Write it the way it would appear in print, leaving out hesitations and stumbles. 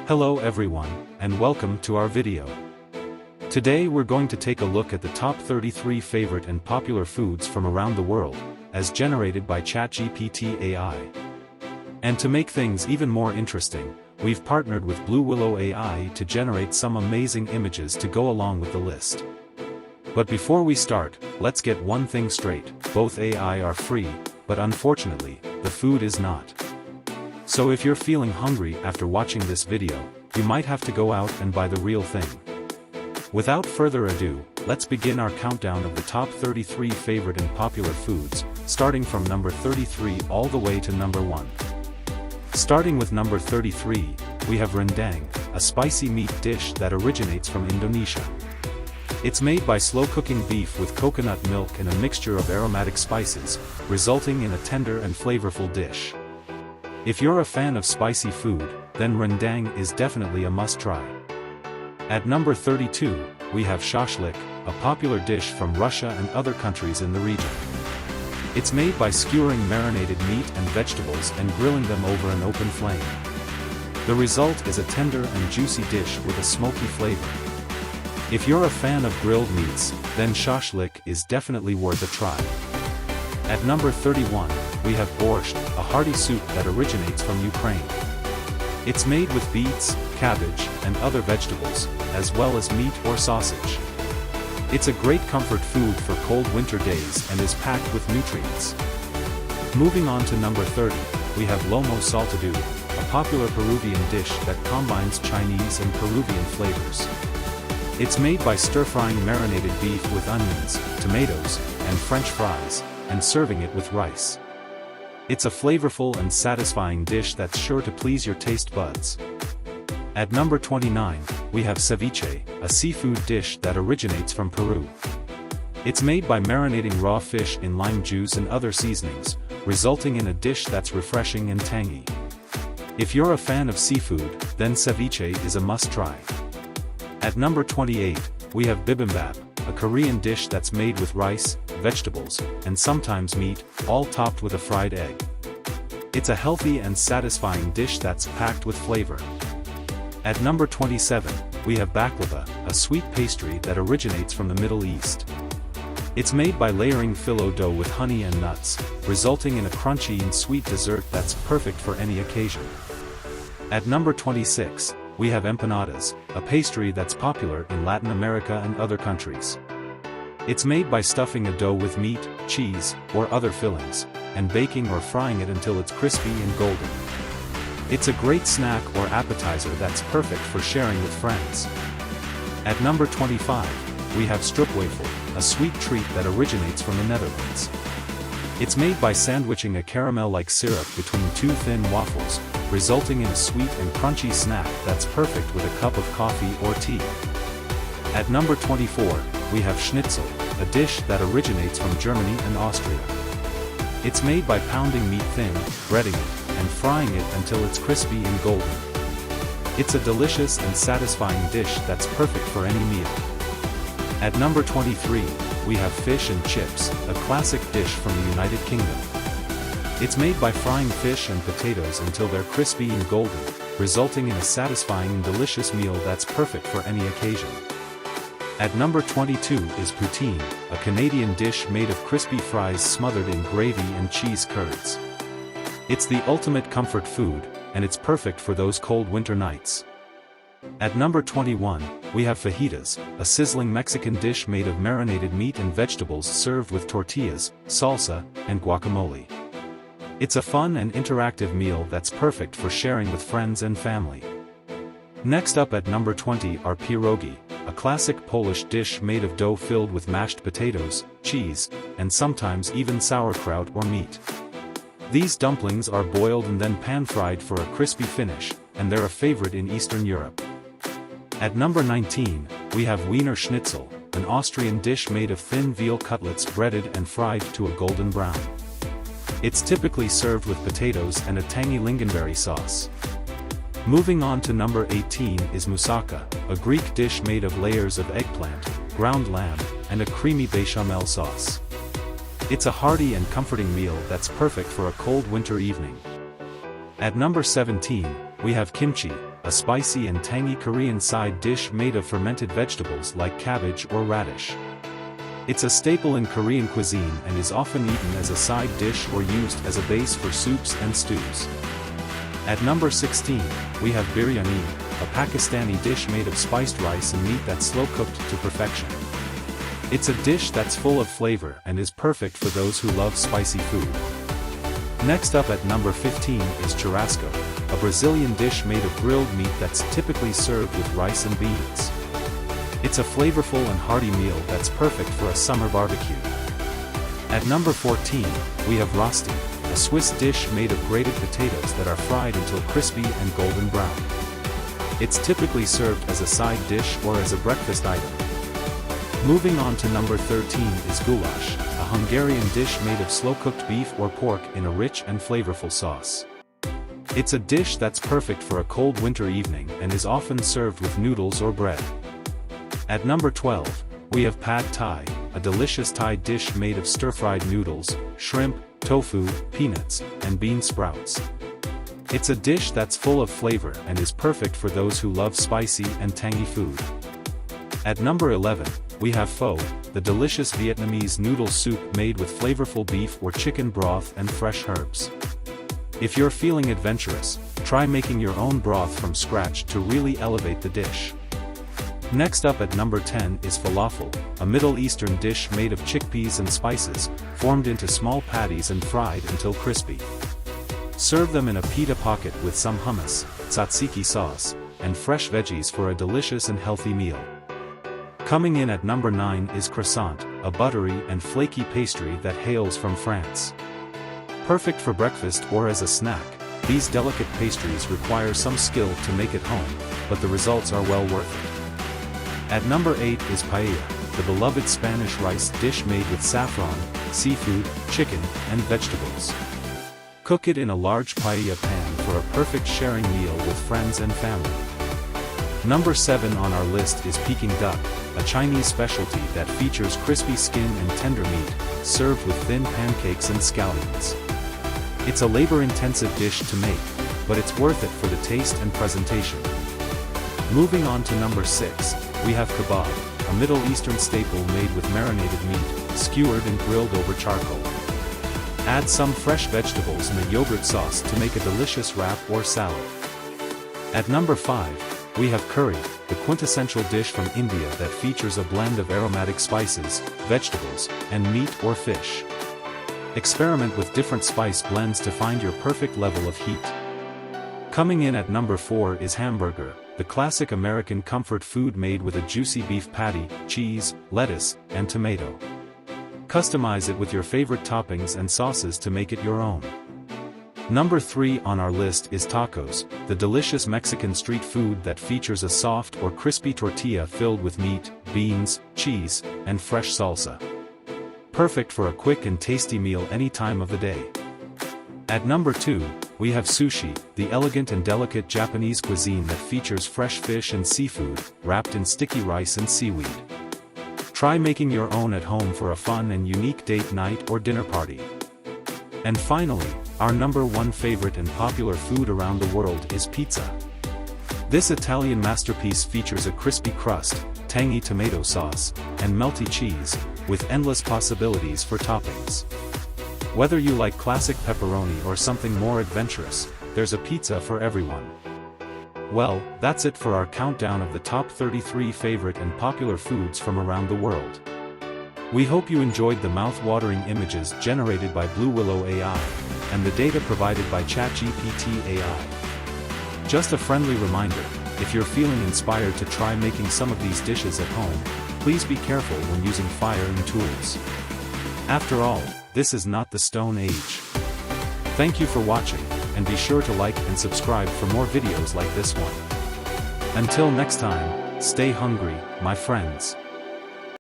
Hello everyone, and welcome to our video. Today we're going to take a look at the top 33 favorite and popular foods from around the world, as generated by ChatGPT AI. And to make things even more interesting, we've partnered with BlueWillow AI to generate some amazing images to go along with the list. But before we start, let's get one thing straight: both AI are free, but unfortunately, the food is not. So if you're feeling hungry after watching this video, you might have to go out and buy the real thing. Without further ado, let's begin our countdown of the top 33 favorite and popular foods, starting from number 33 all the way to number 1. Starting with number 33, we have rendang, a spicy meat dish that originates from Indonesia. It's made by slow-cooking beef with coconut milk and a mixture of aromatic spices, resulting in a tender and flavorful dish. If you're a fan of spicy food, then rendang is definitely a must-try. At number 32, we have shashlik, a popular dish from Russia and other countries in the region. It's made by skewering marinated meat and vegetables and grilling them over an open flame. The result is a tender and juicy dish with a smoky flavor. If you're a fan of grilled meats, then shashlik is definitely worth a try. At number 31, we have borscht, a hearty soup that originates from Ukraine. It's made with beets, cabbage, and other vegetables, as well as meat or sausage. It's a great comfort food for cold winter days and is packed with nutrients. Moving on to number 30, we have lomo saltado, a popular Peruvian dish that combines Chinese and Peruvian flavors. It's made by stir-frying marinated beef with onions, tomatoes, and French fries, and serving it with rice. It's a flavorful and satisfying dish that's sure to please your taste buds. At number 29, we have ceviche, a seafood dish that originates from Peru. It's made by marinating raw fish in lime juice and other seasonings, resulting in a dish that's refreshing and tangy. If you're a fan of seafood, then ceviche is a must-try. At number 28, we have bibimbap, a Korean dish that's made with rice, vegetables, and sometimes meat, all topped with a fried egg. It's a healthy and satisfying dish that's packed with flavor. At number 27, we have baklava, a sweet pastry that originates from the Middle East. It's made by layering phyllo dough with honey and nuts, resulting in a crunchy and sweet dessert that's perfect for any occasion. At number 26, we have empanadas, a pastry that's popular in Latin America and other countries. It's made by stuffing a dough with meat, cheese, or other fillings, and baking or frying it until it's crispy and golden. It's a great snack or appetizer that's perfect for sharing with friends. At number 25, we have stroopwafel, a sweet treat that originates from the Netherlands. It's made by sandwiching a caramel-like syrup between two thin waffles, resulting in a sweet and crunchy snack that's perfect with a cup of coffee or tea. At number 24, we have schnitzel, a dish that originates from Germany and Austria. It's made by pounding meat thin, breading it, and frying it until it's crispy and golden. It's a delicious and satisfying dish that's perfect for any meal. At number 23, we have fish and chips, a classic dish from the United Kingdom. It's made by frying fish and potatoes until they're crispy and golden, resulting in a satisfying and delicious meal that's perfect for any occasion. At number 22 is poutine, a Canadian dish made of crispy fries smothered in gravy and cheese curds. It's the ultimate comfort food, and it's perfect for those cold winter nights. At number 21, we have fajitas, a sizzling Mexican dish made of marinated meat and vegetables served with tortillas, salsa, and guacamole. It's a fun and interactive meal that's perfect for sharing with friends and family. Next up at number 20 are pierogi, a classic Polish dish made of dough filled with mashed potatoes, cheese, and sometimes even sauerkraut or meat. These dumplings are boiled and then pan-fried for a crispy finish, and they're a favorite in Eastern Europe. At number 19, we have Wiener Schnitzel, an Austrian dish made of thin veal cutlets breaded and fried to a golden brown. It's typically served with potatoes and a tangy lingonberry sauce. Moving on to number 18 is moussaka, a Greek dish made of layers of eggplant, ground lamb, and a creamy bechamel sauce. It's a hearty and comforting meal that's perfect for a cold winter evening. At number 17, we have kimchi, a spicy and tangy Korean side dish made of fermented vegetables like cabbage or radish. It's a staple in Korean cuisine and is often eaten as a side dish or used as a base for soups and stews. At number 16, we have biryani, a Pakistani dish made of spiced rice and meat that's slow-cooked to perfection. It's a dish that's full of flavor and is perfect for those who love spicy food. Next up at number 15 is churrasco, a Brazilian dish made of grilled meat that's typically served with rice and beans. It's a flavorful and hearty meal that's perfect for a summer barbecue. At number 14, we have rosti, a Swiss dish made of grated potatoes that are fried until crispy and golden brown. It's typically served as a side dish or as a breakfast item. Moving on to number 13 is goulash, a Hungarian dish made of slow-cooked beef or pork in a rich and flavorful sauce. It's a dish that's perfect for a cold winter evening and is often served with noodles or bread. At number 12, we have pad thai, a delicious Thai dish made of stir-fried noodles, shrimp, tofu, peanuts, and bean sprouts. It's a dish that's full of flavor and is perfect for those who love spicy and tangy food. At number 11, we have pho, the delicious Vietnamese noodle soup made with flavorful beef or chicken broth and fresh herbs. If you're feeling adventurous, try making your own broth from scratch to really elevate the dish. Next up at number 10 is falafel, a Middle Eastern dish made of chickpeas and spices, formed into small patties and fried until crispy. Serve them in a pita pocket with some hummus, tzatziki sauce, and fresh veggies for a delicious and healthy meal. Coming in at number 9 is croissant, a buttery and flaky pastry that hails from France. Perfect for breakfast or as a snack, these delicate pastries require some skill to make at home, but the results are well worth it. At number 8 is paella, the beloved Spanish rice dish made with saffron, seafood, chicken, and vegetables. Cook it in a large paella pan for a perfect sharing meal with friends and family. Number 7 on our list is Peking duck, a Chinese specialty that features crispy skin and tender meat, served with thin pancakes and scallions. It's a labor-intensive dish to make, but it's worth it for the taste and presentation. Moving on to number 6, we have kebab, a Middle Eastern staple made with marinated meat, skewered and grilled over charcoal. Add some fresh vegetables and a yogurt sauce to make a delicious wrap or salad. At number 5, we have curry, the quintessential dish from India that features a blend of aromatic spices, vegetables, and meat or fish. Experiment with different spice blends to find your perfect level of heat. Coming in at number 4 is hamburger, the classic American comfort food made with a juicy beef patty, cheese, lettuce, and tomato. Customize it with your favorite toppings and sauces to make it your own. Number 3 on our list is tacos, the delicious Mexican street food that features a soft or crispy tortilla filled with meat, beans, cheese, and fresh salsa. Perfect for a quick and tasty meal any time of the day. At number 2, we have sushi, the elegant and delicate Japanese cuisine that features fresh fish and seafood, wrapped in sticky rice and seaweed. Try making your own at home for a fun and unique date night or dinner party. And finally, our number 1 favorite and popular food around the world is pizza. This Italian masterpiece features a crispy crust, tangy tomato sauce, and melty cheese, with endless possibilities for toppings. Whether you like classic pepperoni or something more adventurous, there's a pizza for everyone. Well, that's it for our countdown of the top 33 favorite and popular foods from around the world. We hope you enjoyed the mouth-watering images generated by BlueWillow AI, and the data provided by ChatGPT AI. Just a friendly reminder, if you're feeling inspired to try making some of these dishes at home, please be careful when using fire and tools. After all, this is not the Stone Age. Thank you for watching, and be sure to like and subscribe for more videos like this one. Until next time, stay hungry, my friends.